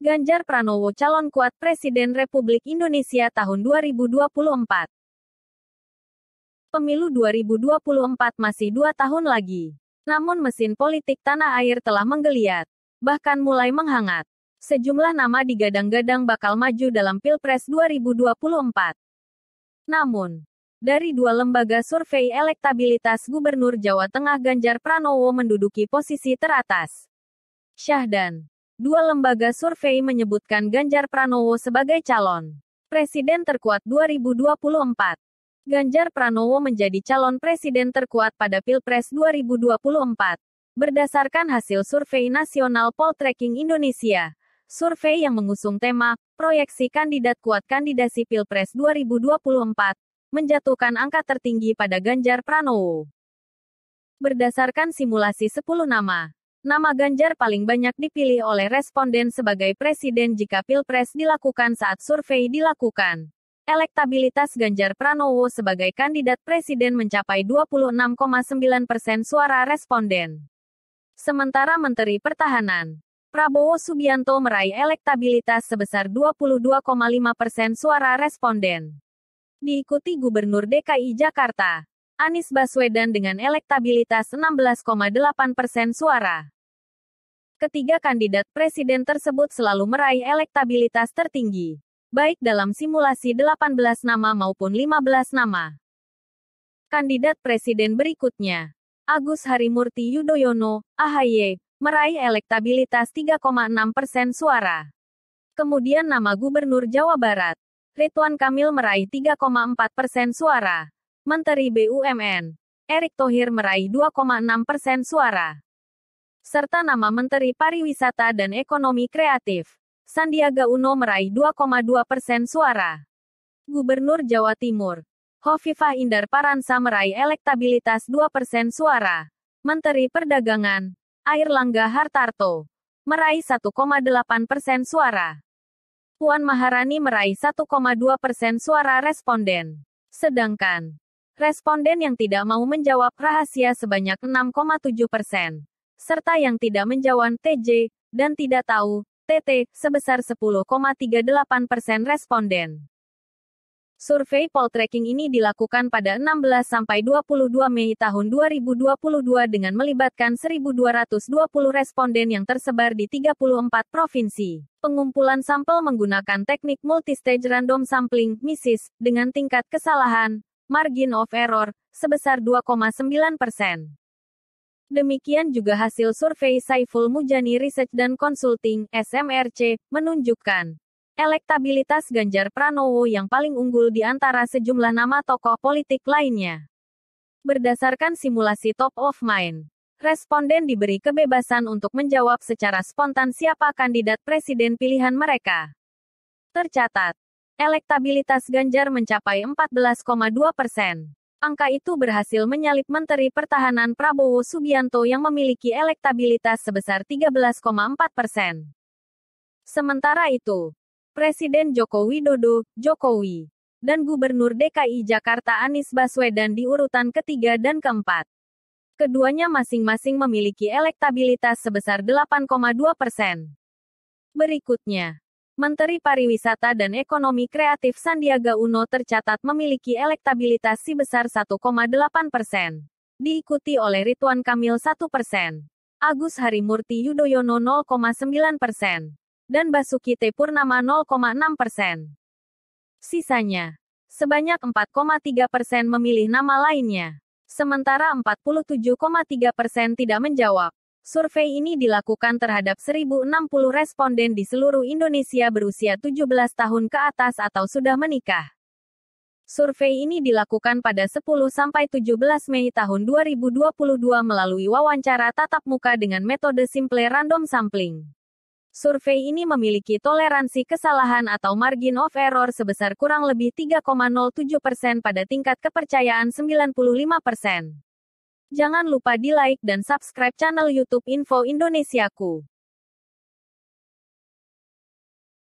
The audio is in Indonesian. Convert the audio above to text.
Ganjar Pranowo calon kuat Presiden Republik Indonesia tahun 2024. Pemilu 2024 masih 2 tahun lagi. Namun mesin politik tanah air telah menggeliat, bahkan mulai menghangat. Sejumlah nama digadang-gadang bakal maju dalam Pilpres 2024. Namun, dari 2 lembaga survei elektabilitas Gubernur Jawa Tengah Ganjar Pranowo menduduki posisi teratas. Syahdan. 2 lembaga survei menyebutkan Ganjar Pranowo sebagai calon presiden terkuat 2024. Ganjar Pranowo menjadi calon presiden terkuat pada Pilpres 2024. Berdasarkan hasil survei nasional Poltreking Indonesia, survei yang mengusung tema proyeksi kandidat kuat kandidasi Pilpres 2024, menjatuhkan angka tertinggi pada Ganjar Pranowo. Berdasarkan simulasi 10 nama Ganjar paling banyak dipilih oleh responden sebagai presiden jika Pilpres dilakukan saat survei dilakukan. Elektabilitas Ganjar Pranowo sebagai kandidat presiden mencapai 26,9% suara responden. Sementara Menteri Pertahanan, Prabowo Subianto meraih elektabilitas sebesar 22,5% suara responden. Diikuti Gubernur DKI Jakarta, Anies Baswedan dengan elektabilitas 16,8% suara. Ketiga kandidat presiden tersebut selalu meraih elektabilitas tertinggi, baik dalam simulasi 18 nama maupun 15 nama. Kandidat presiden berikutnya, Agus Harimurti Yudhoyono, AHY, meraih elektabilitas 3,6% suara. Kemudian nama Gubernur Jawa Barat, Ridwan Kamil meraih 3,4% suara. Menteri BUMN, Erick Thohir meraih 2,6% suara. Serta nama Menteri Pariwisata dan Ekonomi Kreatif, Sandiaga Uno meraih 2,2% suara. Gubernur Jawa Timur, Khofifah Indar Paransa meraih elektabilitas 2% suara. Menteri Perdagangan, Airlangga Hartarto, meraih 1,8% suara. Puan Maharani meraih 1,2% suara responden. Sedangkan responden yang tidak mau menjawab rahasia sebanyak 6,7%. Serta yang tidak menjawab TJ, dan tidak tahu, TT, sebesar 10,38% responden. Survei Poltreking ini dilakukan pada 16-22 Mei tahun 2022 dengan melibatkan 1.220 responden yang tersebar di 34 provinsi. Pengumpulan sampel menggunakan teknik multistage random sampling, MISIS, dengan tingkat kesalahan, margin of error, sebesar 2,9%. Demikian juga hasil survei Saiful Mujani Research dan Consulting, SMRC, menunjukkan elektabilitas Ganjar Pranowo yang paling unggul di antara sejumlah nama tokoh politik lainnya. Berdasarkan simulasi top of mind, responden diberi kebebasan untuk menjawab secara spontan siapa kandidat presiden pilihan mereka. Tercatat, elektabilitas Ganjar mencapai 14,2%. Angka itu berhasil menyalip Menteri Pertahanan Prabowo Subianto yang memiliki elektabilitas sebesar 13,4%. Sementara itu, Presiden Joko Widodo, Jokowi, dan Gubernur DKI Jakarta Anies Baswedan di urutan ketiga dan keempat. Keduanya masing-masing memiliki elektabilitas sebesar 8,2%. Berikutnya, Menteri Pariwisata dan Ekonomi Kreatif Sandiaga Uno tercatat memiliki elektabilitas sebesar 1,8%. Diikuti oleh Ridwan Kamil 1%, Agus Harimurti Yudhoyono 0,9%, dan Basuki Tepurnama 0,6%. Sisanya, sebanyak 4,3% memilih nama lainnya. Sementara 47,3% tidak menjawab. Survei ini dilakukan terhadap 1.060 responden di seluruh Indonesia berusia 17 tahun ke atas atau sudah menikah. Survei ini dilakukan pada 10-17 Mei tahun 2022 melalui wawancara tatap muka dengan metode simple random sampling. Survei ini memiliki toleransi kesalahan atau margin of error sebesar kurang lebih 3,07% pada tingkat kepercayaan 95%. Jangan lupa di like dan subscribe channel YouTube Info Indonesiaku.